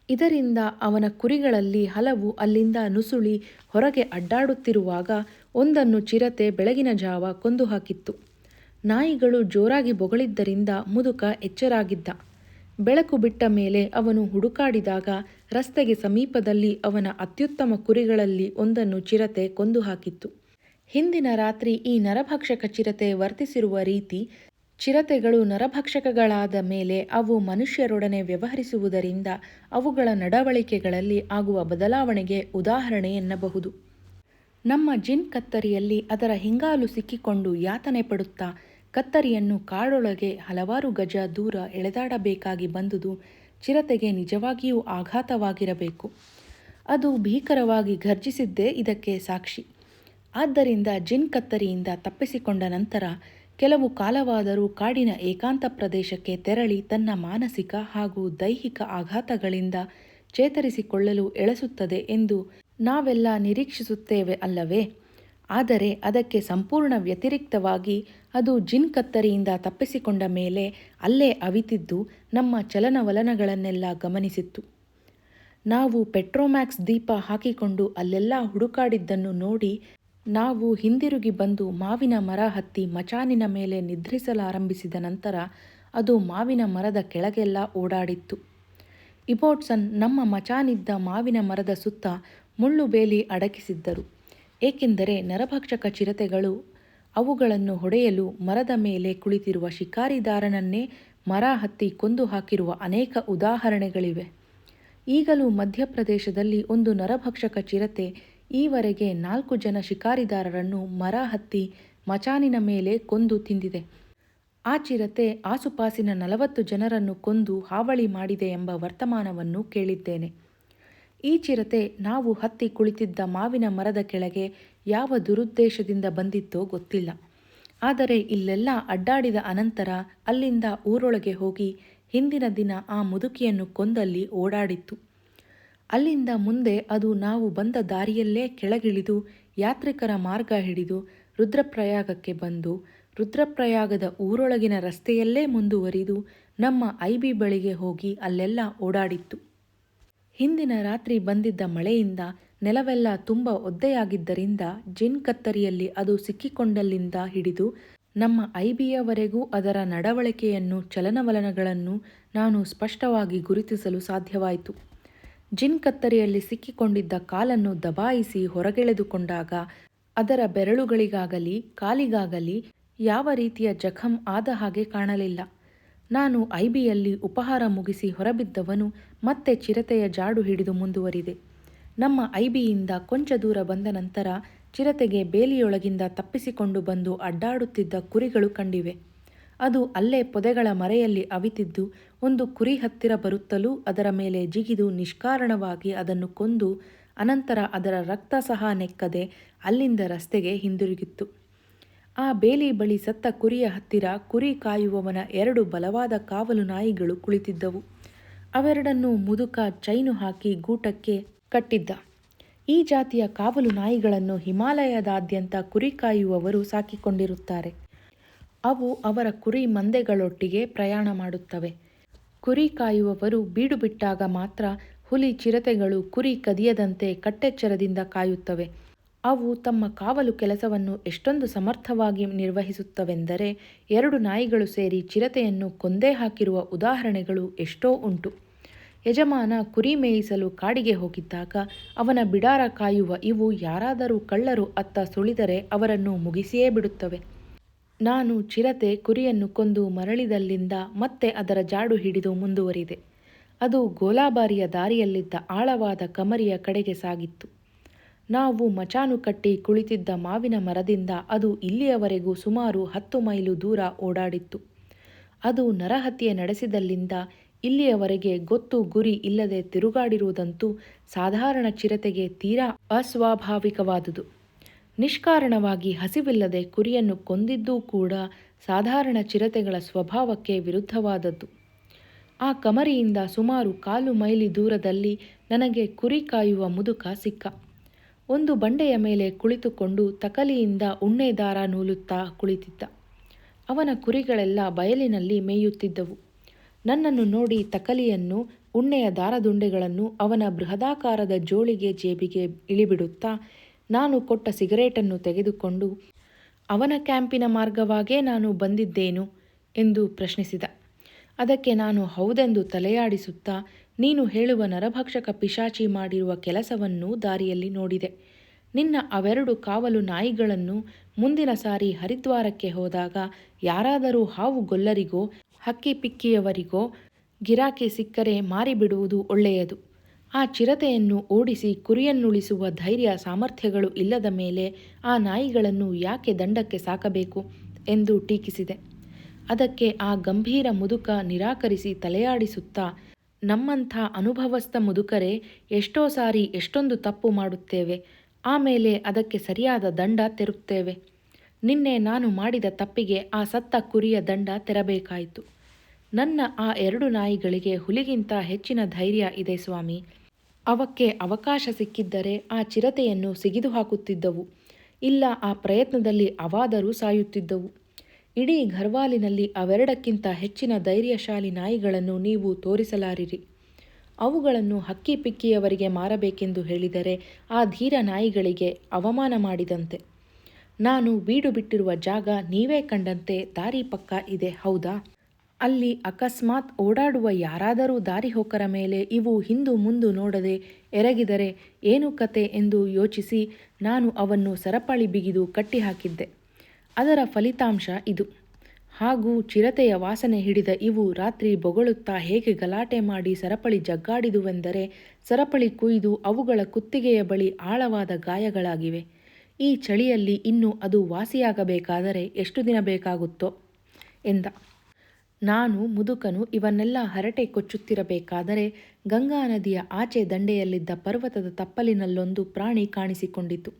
ಇದರಿಂದ ಅವನ ಕುರಿಗಳಲ್ಲಿ ಹಲವು ಅಲ್ಲಿಂದ ನುಸುಳಿ ಹೊರಗೆ ಅಡ್ಡಾಡುತ್ತಿರುವಾಗ ಒಂದನ್ನು ಚಿರತೆ ಬೆಳಗಿನ ಜಾವ ಕೊಂದು ಹಾಕಿತ್ತು. ನಾಯಿಗಳು ಜೋರಾಗಿ ಬೊಗಳಿದ್ದರಿಂದ ಮುದುಕ ಎಚ್ಚರಾಗಿದ್ದ. ಬೆಳಕು ಬಿಟ್ಟ ಮೇಲೆ ಅವನು ಹುಡುಕಾಡಿದಾಗ ರಸ್ತೆಗೆ ಸಮೀಪದಲ್ಲಿ ಅವನ ಅತ್ಯುತ್ತಮ ಕುರಿಗಳಲ್ಲಿ ಒಂದನ್ನು ಚಿರತೆ ಕೊಂದು ಹಾಕಿತ್ತು. ಹಿಂದಿನ ರಾತ್ರಿ ಈ ನರಭಕ್ಷಕ ಚಿರತೆ ವರ್ತಿಸಿರುವ ರೀತಿ, ಚಿರತೆಗಳು ನರಭಕ್ಷಕಗಳಾದ ಮೇಲೆ ಅವು ಮನುಷ್ಯರೊಡನೆ ವ್ಯವಹರಿಸುವುದರಿಂದ ಅವುಗಳ ನಡವಳಿಕೆಗಳಲ್ಲಿ ಆಗುವ ಬದಲಾವಣೆಗೆ ಉದಾಹರಣೆ ಎನ್ನಬಹುದು. ನಮ್ಮ ಜಿನ್ ಕತ್ತರಿಯಲ್ಲಿ ಅದರ ಹಿಂಗಾಲು ಸಿಕ್ಕಿಕೊಂಡು ಯಾತನೆ ಪಡುತ್ತಾ ಕತ್ತರಿಯನ್ನು ಕಾಡೊಳಗೆ ಹಲವಾರು ಗಜ ದೂರ ಎಳೆದಾಡಬೇಕಾಗಿ ಬಂದುದು ಚಿರತೆಗೆ ನಿಜವಾಗಿಯೂ ಆಘಾತವಾಗಿರಬೇಕು. ಅದು ಭೀಕರವಾಗಿ ಘರ್ಜಿಸಿದ್ದೇ ಇದಕ್ಕೆ ಸಾಕ್ಷಿ. ಆದ್ದರಿಂದ ಜಿನ್ ಕತ್ತರಿಯಿಂದ ತಪ್ಪಿಸಿಕೊಂಡ ನಂತರ ಕೆಲವು ಕಾಲವಾದರೂ ಕಾಡಿನ ಏಕಾಂತ ಪ್ರದೇಶಕ್ಕೆ ತೆರಳಿ ತನ್ನ ಮಾನಸಿಕ ಹಾಗೂ ದೈಹಿಕ ಆಘಾತಗಳಿಂದ ಚೇತರಿಸಿಕೊಳ್ಳಲು ಎಳೆಸುತ್ತದೆ ಎಂದು ನಾವೆಲ್ಲ ನಿರೀಕ್ಷಿಸುತ್ತೇವೆ ಅಲ್ಲವೇ? ಆದರೆ ಅದಕ್ಕೆ ಸಂಪೂರ್ಣ ವ್ಯತಿರಿಕ್ತವಾಗಿ ಅದು ಜಿನ್ ಕತ್ತರಿಯಿಂದ ತಪ್ಪಿಸಿಕೊಂಡ ಮೇಲೆ ಅಲ್ಲೇ ಅವಿತಿದ್ದು ನಮ್ಮ ಚಲನವಲನಗಳನ್ನೆಲ್ಲ ಗಮನಿಸಿತ್ತು. ನಾವು ಪೆಟ್ರೋಮ್ಯಾಕ್ಸ್ ದೀಪ ಹಾಕಿಕೊಂಡು ಅಲ್ಲೆಲ್ಲ ಹುಡುಕಾಡಿದ್ದನ್ನು ನೋಡಿ ನಾವು ಹಿಂದಿರುಗಿ ಬಂದು ಮಾವಿನ ಮರ ಹತ್ತಿ ಮಚಾನಿನ ಮೇಲೆ ನಿದ್ರಿಸಲಾರಂಭಿಸಿದ ನಂತರ ಅದು ಮಾವಿನ ಮರದ ಕೆಳಗೆಲ್ಲ ಓಡಾಡಿತ್ತು. ಇಬೋಟ್ಸನ್ ನಮ್ಮ ಮಚಾನಿದ್ದ ಮಾವಿನ ಮರದ ಸುತ್ತ ಮುಳ್ಳು ಬೇಲಿ ಅಡಗಿಸಿದ್ದರು. ಏಕೆಂದರೆ ನರಭಕ್ಷಕ ಚಿರತೆಗಳು ಅವುಗಳನ್ನು ಹೊಡೆಯಲು ಮರದ ಮೇಲೆ ಕುಳಿತಿರುವ ಶಿಕಾರಿದಾರನನ್ನೇ ಮರ ಹತ್ತಿ ಕೊಂದು ಹಾಕಿರುವ ಅನೇಕ ಉದಾಹರಣೆಗಳಿವೆ. ಈಗಲೂ ಮಧ್ಯಪ್ರದೇಶದಲ್ಲಿ ಒಂದು ನರಭಕ್ಷಕ ಚಿರತೆ ಈವರೆಗೆ 4 ಜನ ಶಿಕಾರಿದಾರರನ್ನು ಮರ ಹತ್ತಿ ಮಚಾನಿನ ಮೇಲೆ ಕೊಂದು ತಿಂದಿದೆ. ಆ ಚಿರತೆ ಆಸುಪಾಸಿನ 40 ಜನರನ್ನು ಕೊಂದು ಹಾವಳಿ ಮಾಡಿದೆ ಎಂಬ ವರ್ತಮಾನವನ್ನು ಕೇಳಿದ್ದೇನೆ. ಈ ಚಿರತೆ ನಾವು ಹತ್ತಿ ಕುಳಿತಿದ್ದ ಮಾವಿನ ಮರದ ಕೆಳಗೆ ಯಾವ ದುರುದ್ದೇಶದಿಂದ ಬಂದಿತ್ತೋ ಗೊತ್ತಿಲ್ಲ. ಆದರೆ ಇಲ್ಲೆಲ್ಲ ಅಡ್ಡಾಡಿದ ಅನಂತರ ಅಲ್ಲಿಂದ ಊರೊಳಗೆ ಹೋಗಿ ಹಿಂದಿನ ದಿನ ಆ ಮುದುಕಿಯನ್ನು ಕೊಂದಲ್ಲಿ ಓಡಾಡಿತ್ತು. ಅಲ್ಲಿಂದ ಮುಂದೆ ಅದು ನಾವು ಬಂದ ದಾರಿಯಲ್ಲೇ ಕೆಳಗಿಳಿದು ಯಾತ್ರಿಕರ ಮಾರ್ಗ ಹಿಡಿದು ರುದ್ರಪ್ರಯಾಗಕ್ಕೆ ಬಂದು ರುದ್ರಪ್ರಯಾಗದ ಊರೊಳಗಿನ ರಸ್ತೆಯಲ್ಲೇ ಮುಂದುವರಿದು ನಮ್ಮ ಐಬಿ ಬಳಿಗೆ ಹೋಗಿ ಅಲ್ಲೆಲ್ಲ ಓಡಾಡಿತ್ತು. ಹಿಂದಿನ ರಾತ್ರಿ ಬಂದಿದ್ದ ಮಳೆಯಿಂದ ನೆಲವೆಲ್ಲ ತುಂಬ ಒದ್ದೆಯಾಗಿದ್ದರಿಂದ ಜಿನ್ ಕತ್ತರಿಯಲ್ಲಿ ಅದು ಸಿಕ್ಕಿಕೊಂಡಲ್ಲಿಂದ ಹಿಡಿದು ನಮ್ಮ ಐಬಿಯವರೆಗೂ ಅದರ ನಡವಳಿಕೆಯನ್ನು ಚಲನವಲನಗಳನ್ನು ನಾನು ಸ್ಪಷ್ಟವಾಗಿ ಗುರುತಿಸಲು ಸಾಧ್ಯವಾಯಿತು. ಜಿನ್ ಕತ್ತರಿಯಲ್ಲಿ ಸಿಕ್ಕಿಕೊಂಡಿದ್ದ ಕಾಲನ್ನು ದಬಾಯಿಸಿ ಹೊರಗೆಳೆದುಕೊಂಡಾಗ ಅದರ ಬೆರಳುಗಳಿಗಾಗಲಿ ಕಾಲಿಗಾಗಲಿ ಯಾವ ರೀತಿಯ ಜಖಂ ಆದ ಹಾಗೆ ಕಾಣಲಿಲ್ಲ. ನಾನು ಐಬಿಯಲ್ಲಿ ಉಪಹಾರ ಮುಗಿಸಿ ಹೊರಬಿದ್ದವನು ಮತ್ತೆ ಚಿರತೆಯ ಜಾಡು ಹಿಡಿದು ಮುಂದುವರಿದೆ. ನಮ್ಮ ಐಬಿಯಿಂದ ಕೊಂಚ ದೂರ ಬಂದ ನಂತರ ಚಿರತೆಗೆ ಬೇಲಿಯೊಳಗಿಂದ ತಪ್ಪಿಸಿಕೊಂಡು ಬಂದು ಅಡ್ಡಾಡುತ್ತಿದ್ದ ಕುರಿಗಳು ಕಂಡಿವೆ. ಅದು ಅಲ್ಲೇ ಪೊದೆಗಳ ಮರೆಯಲ್ಲಿ ಅವಿತಿದ್ದು ಒಂದು ಕುರಿ ಹತ್ತಿರ ಬರುತ್ತಲೂ ಅದರ ಮೇಲೆ ಜಿಗಿದು ನಿಷ್ಕಾರಣವಾಗಿ ಅದನ್ನು ಕೊಂದು ಅನಂತರ ಅದರ ರಕ್ತ ಸಹ ನೆಕ್ಕದೆ ಅಲ್ಲಿಂದ ರಸ್ತೆಗೆ ಹಿಂದಿರುಗಿತ್ತು. ಆ ಬೇಲಿ ಬಳಿ ಸತ್ತ ಕುರಿಯ ಹತ್ತಿರ ಕುರಿ ಕಾಯುವವನ 2 ಬಲವಾದ ಕಾವಲು ನಾಯಿಗಳು ಕುಳಿತಿದ್ದವು. ಅವೆರಡನ್ನೂ ಮುದುಕ ಚೈನು ಹಾಕಿ ಗೂಟಕ್ಕೆ ಕಟ್ಟಿದ್ದ. ಈ ಜಾತಿಯ ಕಾವಲು ನಾಯಿಗಳನ್ನು ಹಿಮಾಲಯದಾದ್ಯಂತ ಕುರಿ ಕಾಯುವವರು ಸಾಕಿಕೊಂಡಿರುತ್ತಾರೆ. ಅವು ಅವರ ಕುರಿ ಮಂದೆಗಳೊಟ್ಟಿಗೆ ಪ್ರಯಾಣ ಮಾಡುತ್ತವೆ. ಕುರಿ ಕಾಯುವವರು ಬೀಡು ಬಿಟ್ಟಾಗ ಮಾತ್ರ ಹುಲಿ ಚಿರತೆಗಳು ಕುರಿ ಕದಿಯದಂತೆ ಕಟ್ಟೆಚ್ಚರದಿಂದ ಕಾಯುತ್ತವೆ. ಅವು ತಮ್ಮ ಕಾವಲು ಕೆಲಸವನ್ನು ಎಷ್ಟೊಂದು ಸಮರ್ಥವಾಗಿ ನಿರ್ವಹಿಸುತ್ತವೆಂದರೆ 2 ನಾಯಿಗಳು ಸೇರಿ ಚಿರತೆಯನ್ನು ಕೊಂದೇ ಹಾಕಿರುವ ಉದಾಹರಣೆಗಳು ಎಷ್ಟೋ ಉಂಟು. ಯಜಮಾನ ಕುರಿ ಮೇಯಿಸಲು ಕಾಡಿಗೆ ಹೋಗಿದ್ದಾಗ ಅವನ ಬಿಡಾರ ಕಾಯುವ ಇವು ಯಾರಾದರೂ ಕಳ್ಳರು ಅತ್ತ ಸುಳಿದರೆ ಅವರನ್ನು ಮುಗಿಸಿಯೇ ಬಿಡುತ್ತವೆ. ನಾನು ಚಿರತೆ ಕುರಿಯನ್ನು ಕೊಂದು ಮರಳಿದಲ್ಲಿಂದ ಮತ್ತೆ ಅದರ ಜಾಡು ಹಿಡಿದು ಮುಂದುವರಿದೆ. ಅದು ಗೋಲಾಬಾರಿಯ ದಾರಿಯಲ್ಲಿದ್ದ ಆಳವಾದ ಕಮರಿಯ ಕಡೆಗೆ ಸಾಗಿತ್ತು. ನಾವು ಮಚಾನು ಕಟ್ಟಿ ಕುಳಿತಿದ್ದ ಮಾವಿನ ಮರದಿಂದ ಅದು ಇಲ್ಲಿಯವರೆಗೂ ಸುಮಾರು 10 ಮೈಲು ದೂರ ಓಡಾಡಿತ್ತು. ಅದು ನರಹತ್ಯೆ ನಡೆಸಿದಲ್ಲಿಂದ ಇಲ್ಲಿಯವರೆಗೆ ಗೊತ್ತು ಗುರಿ ಇಲ್ಲದೆ ತಿರುಗಾಡಿರುವುದಂತೂ ಸಾಧಾರಣ ಚಿರತೆಗೆ ತೀರಾ ಅಸ್ವಾಭಾವಿಕವಾದುದು. ನಿಷ್ಕಾರಣವಾಗಿ ಹಸಿವಿಲ್ಲದೆ ಕುರಿಯನ್ನು ಕೊಂದಿದ್ದೂ ಕೂಡ ಸಾಧಾರಣ ಚಿರತೆಗಳ ಸ್ವಭಾವಕ್ಕೆ ವಿರುದ್ಧವಾದದ್ದು. ಆ ಕಮರಿಯಿಂದ ಸುಮಾರು 1/4 ಮೈಲಿ ದೂರದಲ್ಲಿ ನನಗೆ ಕುರಿ ಕಾಯುವ ಮುದುಕ ಸಿಕ್ಕ. ಒಂದು ಬಂಡೆಯ ಮೇಲೆ ಕುಳಿತುಕೊಂಡು ತಕಲಿಯಿಂದ ಉಣ್ಣೆ ದಾರ ನೂಲುತ್ತಾ ಕುಳಿತಿದ್ದ. ಅವನ ಕುರಿಗಳೆಲ್ಲ ಬಯಲಿನಲ್ಲಿ ಮೇಯುತ್ತಿದ್ದವು. ನನ್ನನ್ನು ನೋಡಿ ತಕಲಿಯನ್ನು, ಉಣ್ಣೆಯ ದಾರದುಂಡೆಗಳನ್ನು ಅವನ ಬೃಹದಾಕಾರದ ಜೋಳಿಗೆ ಜೇಬಿಗೆ ಇಳಿಬಿಡುತ್ತಾ ನಾನು ಕೊಟ್ಟ ಸಿಗರೇಟನ್ನು ತೆಗೆದುಕೊಂಡು, ಅವನ ಕ್ಯಾಂಪಿನ ಮಾರ್ಗವಾಗೇ ನಾನು ಬಂದಿದ್ದೇನು ಎಂದು ಪ್ರಶ್ನಿಸಿದ. ಅದಕ್ಕೆ ನಾನು ಹೌದೆಂದು ತಲೆಯಾಡಿಸುತ್ತಾ, ನೀನು ಹೇಳುವ ನರಭಕ್ಷಕ ಪಿಶಾಚಿ ಮಾಡಿರುವ ಕೆಲಸವನ್ನೂ ದಾರಿಯಲ್ಲಿ ನೋಡಿದೆ. ನಿನ್ನ ಅವೆರಡು ಕಾವಲು ನಾಯಿಗಳನ್ನು ಮುಂದಿನ ಸಾರಿ ಹರಿದ್ವಾರಕ್ಕೆ ಹೋದಾಗ ಯಾರಾದರೂ ಹಾವುಗೊಲ್ಲರಿಗೋ ಹಕ್ಕಿ ಪಿಕ್ಕಿಯವರಿಗೋ ಗಿರಾಕಿ ಸಿಕ್ಕರೆ ಮಾರಿಬಿಡುವುದು ಒಳ್ಳೆಯದು. ಆ ಚಿರತೆಯನ್ನು ಓಡಿಸಿ ಕುರಿಯನ್ನುಳಿಸುವ ಧೈರ್ಯ ಸಾಮರ್ಥ್ಯಗಳು ಇಲ್ಲದ ಮೇಲೆ ಆ ನಾಯಿಗಳನ್ನು ಯಾಕೆ ದಂಡಕ್ಕೆ ಸಾಕಬೇಕು ಎಂದು ಟೀಕಿಸಿದೆ. ಅದಕ್ಕೆ ಆ ಗಂಭೀರ ಮುದುಕ ನಿರಾಕರಿಸಿ ತಲೆಯಾಡಿಸುತ್ತಾ, ನಮ್ಮಂಥ ಅನುಭವಸ್ಥ ಮುದುಕರೇ ಎಷ್ಟೋ ಸಾರಿ ಎಷ್ಟೊಂದು ತಪ್ಪು ಮಾಡುತ್ತೇವೆ, ಆಮೇಲೆ ಅದಕ್ಕೆ ಸರಿಯಾದ ದಂಡ ತೆರುತ್ತೇವೆ. ನಿನ್ನೆ ನಾನು ಮಾಡಿದ ತಪ್ಪಿಗೆ ಆ ಸತ್ತ ಕುರಿಯ ದಂಡ ತೆರಬೇಕಾಯಿತು. ನನ್ನ ಆ 2 ನಾಯಿಗಳಿಗೆ ಹುಲಿಗಿಂತ ಹೆಚ್ಚಿನ ಧೈರ್ಯ ಇದೆ ಸ್ವಾಮಿ. ಅವಕ್ಕೆ ಅವಕಾಶ ಸಿಕ್ಕಿದ್ದರೆ ಆ ಚಿರತೆಯನ್ನು ಸಿಗಿದು ಹಾಕುತ್ತಿದ್ದವು, ಇಲ್ಲ ಆ ಪ್ರಯತ್ನದಲ್ಲಿ ಅವಾದರೂ ಸಾಯುತ್ತಿದ್ದವು. ಇಡೀ ಘರ್ವಾಲಿನಲ್ಲಿ ಅವೆರಡಕ್ಕಿಂತ ಹೆಚ್ಚಿನ ಧೈರ್ಯಶಾಲಿ ನಾಯಿಗಳನ್ನು ನೀವು ತೋರಿಸಲಾರಿರಿ. ಅವುಗಳನ್ನು ಹಕ್ಕಿ ಪಿಕ್ಕಿಯವರಿಗೆ ಮಾರಬೇಕೆಂದು ಹೇಳಿದರೆ ಆ ಧೀರ ನಾಯಿಗಳಿಗೆ ಅವಮಾನ ಮಾಡಿದಂತೆ. ನಾನು ಬೀಡು ಬಿಟ್ಟಿರುವ ಜಾಗ ನೀವೇ ಕಂಡಂತೆ ದಾರಿ ಪಕ್ಕ ಇದೆ, ಹೌದಾ? ಅಲ್ಲಿ ಅಕಸ್ಮಾತ್ ಓಡಾಡುವ ಯಾರಾದರೂ ದಾರಿಹೋಕರ ಮೇಲೆ ಇವು ಹಿಂದು ಮುಂದು ನೋಡದೆ ಎರಗಿದರೆ ಏನು ಕತೆ ಎಂದು ಯೋಚಿಸಿ ನಾನು ಅವನ್ನು ಸರಪಳಿ ಬಿಗಿದು ಕಟ್ಟಿಹಾಕಿದ್ದೆ. ಅದರ ಫಲಿತಾಂಶ ಇದು. ಹಾಗೂ ಚಿರತೆಯ ವಾಸನೆ ಹಿಡಿದ ಇವು ರಾತ್ರಿ ಬೊಗಳುತ್ತಾ ಹೇಗೆ ಗಲಾಟೆ ಮಾಡಿ ಸರಪಳಿ ಜಗ್ಗಾಡಿದುವೆಂದರೆ ಸರಪಳಿ ಕುಯ್ದು ಅವುಗಳ ಕುತ್ತಿಗೆಯ ಬಳಿ ಆಳವಾದ ಗಾಯಗಳಾಗಿವೆ. ಈ ಚಳಿಯಲ್ಲಿ ಇನ್ನು ಅದು ವಾಸಿಯಾಗಬೇಕಾದರೆ ಎಷ್ಟು ದಿನ ಬೇಕಾಗುತ್ತೋ ಎಂದ. ನಾನು ಮುದುಕನು ಇವನ್ನೆಲ್ಲ ಹರಟೆ ಕೊಚ್ಚುತ್ತಿರಬೇಕಾದರೆ ಗಂಗಾ ನದಿಯ ಆಚೆ ದಂಡೆಯಲ್ಲಿದ್ದ ಪರ್ವತದ ತಪ್ಪಲಿನಲ್ಲೊಂದು ಪ್ರಾಣಿ ಕಾಣಿಸಿಕೊಂಡಿತು.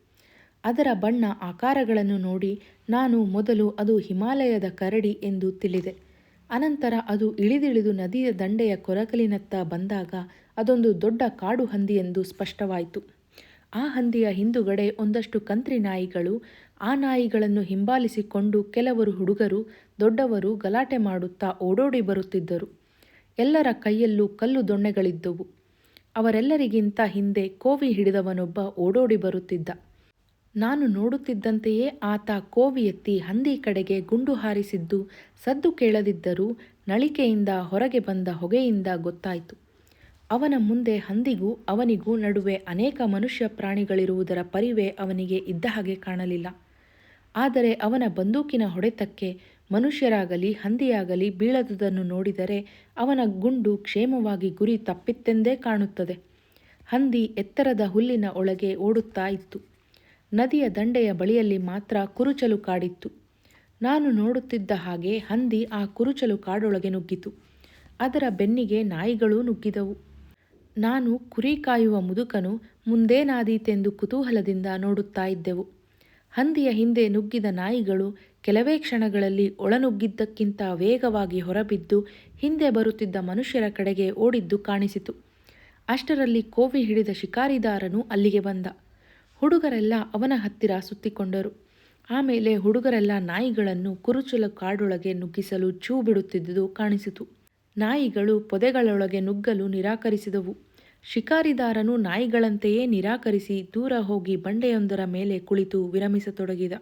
ಅದರ ಬಣ್ಣ ಆಕಾರಗಳನ್ನು ನೋಡಿ ನಾನು ಮೊದಲು ಅದು ಹಿಮಾಲಯದ ಕರಡಿ ಎಂದು ತಿಳಿದೆ. ಅನಂತರ ಅದು ಇಳಿದಿಳಿದು ನದಿಯ ದಂಡೆಯ ಕೊರಕಲಿನತ್ತ ಬಂದಾಗ ಅದೊಂದು ದೊಡ್ಡ ಕಾಡು ಹಂದಿ ಎಂದು ಸ್ಪಷ್ಟವಾಯಿತು. ಆ ಹಂದಿಯ ಹಿಂದುಗಡೆ ಒಂದಷ್ಟು ಕಂತ್ರಿ ನಾಯಿಗಳು, ಆ ನಾಯಿಗಳನ್ನು ಹಿಂಬಾಲಿಸಿಕೊಂಡು ಕೆಲವರು ಹುಡುಗರು, ದೊಡ್ಡವರು ಗಲಾಟೆ ಮಾಡುತ್ತಾ ಓಡೋಡಿ ಬರುತ್ತಿದ್ದರು. ಎಲ್ಲರ ಕೈಯಲ್ಲೂ ಕಲ್ಲು ದೊಣ್ಣೆಗಳಿದ್ದವು. ಅವರೆಲ್ಲರಿಗಿಂತ ಹಿಂದೆ ಕೋವಿ ಹಿಡಿದವನೊಬ್ಬ ಓಡೋಡಿ ಬರುತ್ತಿದ್ದ. ನಾನು ನೋಡುತ್ತಿದ್ದಂತೆಯೇ ಆತ ಕೋವಿ ಎತ್ತಿ ಹಂದಿ ಕಡೆಗೆ ಗುಂಡು ಹಾರಿಸಿದ್ದು ಸದ್ದು ಕೇಳದಿದ್ದರೂ ನಳಿಕೆಯಿಂದ ಹೊರಗೆ ಬಂದ ಹೊಗೆಯಿಂದ ಗೊತ್ತಾಯಿತು. ಅವನ ಮುಂದೆ ಹಂದಿಗೂ ಅವನಿಗೂ ನಡುವೆ ಅನೇಕ ಮನುಷ್ಯ ಪ್ರಾಣಿಗಳಿರುವುದರ ಪರಿವೇ ಅವನಿಗೆ ಇದ್ದ ಹಾಗೆ ಕಾಣಲಿಲ್ಲ. ಆದರೆ ಅವನ ಬಂದೂಕಿನ ಹೊಡೆತಕ್ಕೆ ಮನುಷ್ಯರಾಗಲಿ ಹಂದಿಯಾಗಲಿ ಬೀಳದುದನ್ನು ನೋಡಿದರೆ ಅವನ ಗುಂಡು ಕ್ಷೇಮವಾಗಿ ಗುರಿ ತಪ್ಪಿತ್ತೆಂದೇ ಕಾಣುತ್ತದೆ. ಹಂದಿ ಎತ್ತರದ ಹುಲ್ಲಿನ ಒಳಗೆ ಓಡುತ್ತಾ ಇತ್ತು. ನದಿಯ ದಂಡೆಯ ಬಳಿಯಲ್ಲಿ ಮಾತ್ರ ಕುರುಚಲು ಕಾಡಿತ್ತು. ನಾನು ನೋಡುತ್ತಿದ್ದ ಹಾಗೆ ಹಂದಿ ಆ ಕುರುಚಲು ಕಾಡೊಳಗೆ ನುಗ್ಗಿತು. ಅದರ ಬೆನ್ನಿಗೆ ನಾಯಿಗಳೂ ನುಗ್ಗಿದವು. ನಾನು ಕುರಿ ಕಾಯುವ ಮುದುಕನು ಮುಂದೇನಾದೀತೆಂದು ಕುತೂಹಲದಿಂದ ನೋಡುತ್ತಾ ಇದ್ದೆವು. ಹಂದಿಯ ಹಿಂದೆ ನುಗ್ಗಿದ ನಾಯಿಗಳು ಕೆಲವೇ ಕ್ಷಣಗಳಲ್ಲಿ ಒಳನುಗ್ಗಿದ್ದಕ್ಕಿಂತ ವೇಗವಾಗಿ ಹೊರಬಿದ್ದು ಹಿಂದೆ ಬರುತ್ತಿದ್ದ ಮನುಷ್ಯರ ಕಡೆಗೆ ಓಡಿದ್ದು ಕಾಣಿಸಿತು. ಅಷ್ಟರಲ್ಲಿ ಕೋವಿ ಹಿಡಿದ ಶಿಕಾರಿದಾರನು ಅಲ್ಲಿಗೆ ಬಂದ. ಹುಡುಗರೆಲ್ಲ ಅವನ ಹತ್ತಿರ ಸುತ್ತಿಕೊಂಡರು. ಆಮೇಲೆ ಹುಡುಗರೆಲ್ಲ ನಾಯಿಗಳನ್ನು ಕುರುಚಲು ಕಾಡೊಳಗೆ ನುಗ್ಗಿಸಲು ಛೂ ಬಿಡುತ್ತಿದ್ದುದು ಕಾಣಿಸಿತು. ನಾಯಿಗಳು ಪೊದೆಗಳೊಳಗೆ ನುಗ್ಗಲು ನಿರಾಕರಿಸಿದವು. ಶಿಕಾರಿದಾರನು ನಾಯಿಗಳಂತೆಯೇ ನಿರಾಕರಿಸಿ ದೂರ ಹೋಗಿ ಬಂಡೆಯೊಂದರ ಮೇಲೆ ಕುಳಿತು ವಿರಮಿಸತೊಡಗಿದ.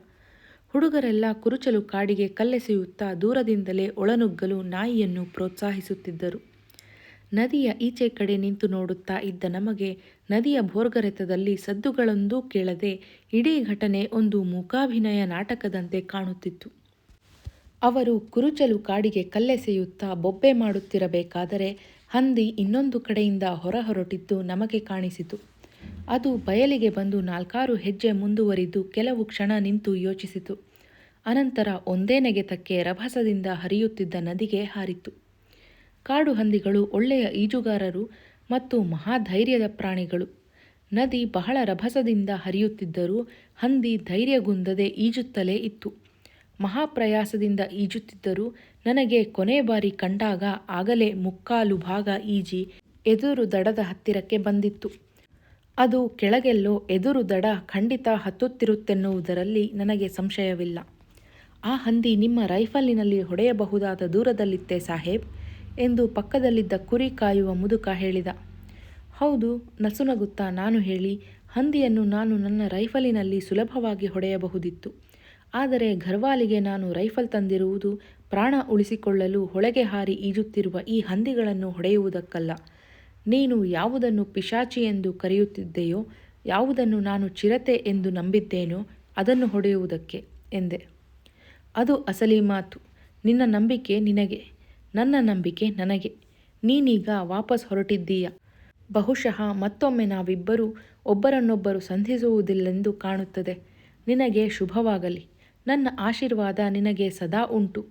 ಹುಡುಗರೆಲ್ಲ ಕುರುಚಲು ಕಾಡಿಗೆ ಕಲ್ಲೆಸೆಯುತ್ತಾ ದೂರದಿಂದಲೇ ಒಳನುಗ್ಗಲು ನಾಯಿಯನ್ನು ಪ್ರೋತ್ಸಾಹಿಸುತ್ತಿದ್ದರು. ನದಿಯ ಈಚೆ ಕಡೆ ನಿಂತು ನೋಡುತ್ತಾ ಇದ್ದ ನಮಗೆ ನದಿಯ ಭೋರ್ಗರೆತದಲ್ಲಿ ಸದ್ದುಗಳೊಂದೂ ಕೇಳದೆ ಇಡೀ ಘಟನೆ ಒಂದು ಮೂಕಾಭಿನಯ ನಾಟಕದಂತೆ ಕಾಣುತ್ತಿತ್ತು. ಅವರು ಕುರುಚಲು ಕಾಡಿಗೆ ಕಲ್ಲೆಸೆಯುತ್ತಾ ಬೊಬ್ಬೆ ಮಾಡುತ್ತಿರಬೇಕಾದರೆ ಹಂದಿ ಇನ್ನೊಂದು ಕಡೆಯಿಂದ ಹೊರಹೊರಟಿದ್ದು ನಮಗೆ ಕಾಣಿಸಿತು. ಅದು ಬಯಲಿಗೆ ಬಂದು 4-6 ಹೆಜ್ಜೆ ಮುಂದುವರಿದು ಕೆಲವು ಕ್ಷಣ ನಿಂತು ಯೋಚಿಸಿತು. ಅನಂತರ ಒಂದೇ ನೆಗೆತಕ್ಕೆ ರಭಸದಿಂದ ಹರಿಯುತ್ತಿದ್ದ ನದಿಗೆ ಹಾರಿತು. ಕಾಡು ಹಂದಿಗಳು ಒಳ್ಳೆಯ ಈಜುಗಾರರು ಮತ್ತು ಮಹಾಧೈರ್ಯದ ಪ್ರಾಣಿಗಳು. ನದಿ ಬಹಳ ರಭಸದಿಂದ ಹರಿಯುತ್ತಿದ್ದರೂ ಹಂದಿ ಧೈರ್ಯಗುಂದದೆ ಈಜುತ್ತಲೇ ಇತ್ತು. ಮಹಾಪ್ರಯಾಸದಿಂದ ಈಜುತ್ತಿದ್ದರೂ ನನಗೆ ಕೊನೆ ಬಾರಿ ಕಂಡಾಗ ಆಗಲೇ 3/4 ಭಾಗ ಈಜಿ ಎದುರು ದಡದ ಹತ್ತಿರಕ್ಕೆ ಬಂದಿತ್ತು. ಅದು ಕೆಳಗೆಲ್ಲೋ ಎದುರು ದಡ ಖಂಡಿತ ಹತ್ತುತ್ತಿರುತ್ತೆನ್ನುವುದರಲ್ಲಿ ನನಗೆ ಸಂಶಯವಿಲ್ಲ. ಆ ಹಂದಿ ನಿಮ್ಮ ರೈಫಲಿನಲ್ಲಿ ಹೊಡೆಯಬಹುದಾದ ದೂರದಲ್ಲಿತ್ತೆ ಸಾಹೇಬ್ ಎಂದು ಪಕ್ಕದಲ್ಲಿದ್ದ ಕುರಿ ಕಾಯುವ ಮುದುಕ ಹೇಳಿದ. ಹೌದು, ನಸುನಗುತ್ತಾ ನಾನು ಹೇಳಿ, ಹಂದಿಯನ್ನು ನಾನು ನನ್ನ ರೈಫಲಿನಲ್ಲಿ ಸುಲಭವಾಗಿ ಹೊಡೆಯಬಹುದಿತ್ತು. ಆದರೆ ಘರ್ವಾಲಿಗೆ ನಾನು ರೈಫಲ್ ತಂದಿರುವುದು ಪ್ರಾಣ ಉಳಿಸಿಕೊಳ್ಳಲು ಹೊಳೆಗೆ ಹಾರಿ ಈಜುತ್ತಿರುವ ಈ ಹಂದಿಗಳನ್ನು ಹೊಡೆಯುವುದಕ್ಕಲ್ಲ. ನೀನು ಯಾವುದನ್ನು ಪಿಶಾಚಿ ಎಂದು ಕರೆಯುತ್ತಿದ್ದೆಯೋ, ಯಾವುದನ್ನು ನಾನು ಚಿರತೆ ಎಂದು ನಂಬಿದ್ದೇನೋ ಅದನ್ನು ಹೊಡೆಯುವುದಕ್ಕೆ ಎಂದೆ. ಅದು ಅಸಲಿ ಮಾತು. ನಿನ್ನ ನಂಬಿಕೆ ನಿನಗೆ, ನನ್ನ ನಂಬಿಕೆ ನನಗೆ. ನೀನೀಗ ವಾಪಸ್ ಹೊರಟಿದ್ದೀಯ. ಬಹುಶಃ ಮತ್ತೊಮ್ಮೆ ನಾವಿಬ್ಬರೂ ಒಬ್ಬರನ್ನೊಬ್ಬರು ಸಂಧಿಸುವುದಿಲ್ಲೆಂದು ಕಾಣುತ್ತದೆ. ನಿನಗೆ ಶುಭವಾಗಲಿ. ನನ್ನ ಆಶೀರ್ವಾದ ನಿನಗೆ ಸದಾ ಉಂಟು.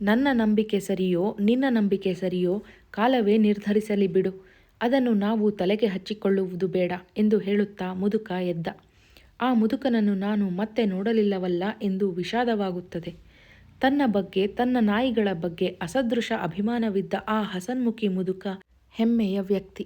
ನನ್ನ ನಂಬಿಕೆ ಸರಿಯೋ ನಿನ್ನ ನಂಬಿಕೆ ಸರಿಯೋ ಕಾಲವೇ ನಿರ್ಧರಿಸಲಿ ಬಿಡು. ಅದನ್ನು ನಾವು ತಲೆಗೆ ಹಚ್ಚಿಕೊಳ್ಳುವುದು ಬೇಡ ಎಂದು ಹೇಳುತ್ತಾ ಮುದುಕ ಎದ್ದ. ಆ ಮುದುಕನನ್ನು ನಾನು ಮತ್ತೆ ನೋಡಲಿಲ್ಲವಲ್ಲ ಎಂದು ವಿಷಾದವಾಗುತ್ತದೆ. ತನ್ನ ಬಗ್ಗೆ, ತನ್ನ ನಾಯಿಗಳ ಬಗ್ಗೆ ಅಸದೃಶ ಅಭಿಮಾನವಿದ್ದ ಆ ಹಸನ್ಮುಖಿ ಮುದುಕ ಹೆಮ್ಮೆಯ ವ್ಯಕ್ತಿ.